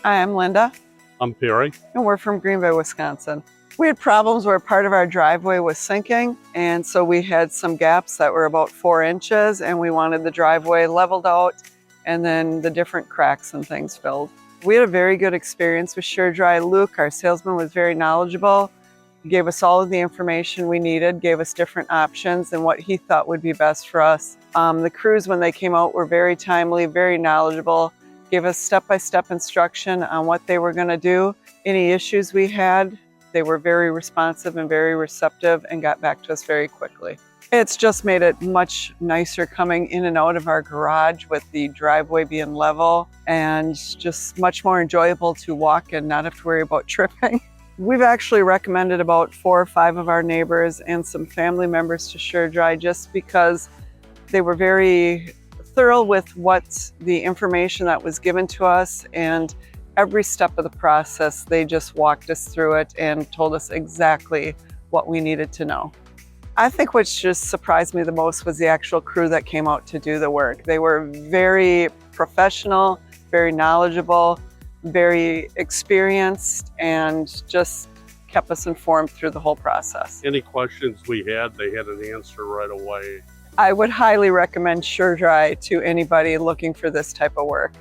Hi, I'm Linda, I'm Perry. and we're from Green Bay, Wisconsin. We had problems where part of our driveway was sinking, and so we had some gaps that were about 4 inches, and we wanted the driveway leveled out and then the different cracks and things filled. We had a very good experience with SureDry. Luke, our salesman, was very knowledgeable. He gave us all of the information we needed, gave us different options and what he thought would be best for us. The crews, when they came out, were very timely, very knowledgeable, gave us step-by-step instruction on what they were going to do. Any issues we had, they were very responsive and very receptive and got back to us very quickly. It's just made it much nicer coming in and out of our garage with the driveway being level, and just much more enjoyable to walk and not have to worry about tripping. We've actually recommended about 4 or 5 of our neighbors and some family members to SureDry just because they were very thorough with what the information that was given to us, and every step of the process they just walked us through it and told us exactly what we needed to know. I think what just surprised me the most was the actual crew that came out to do the work. They were very professional, very knowledgeable, very experienced, and just kept us informed through the whole process. Any questions we had, they had an answer right away. I would highly recommend SureDry to anybody looking for this type of work.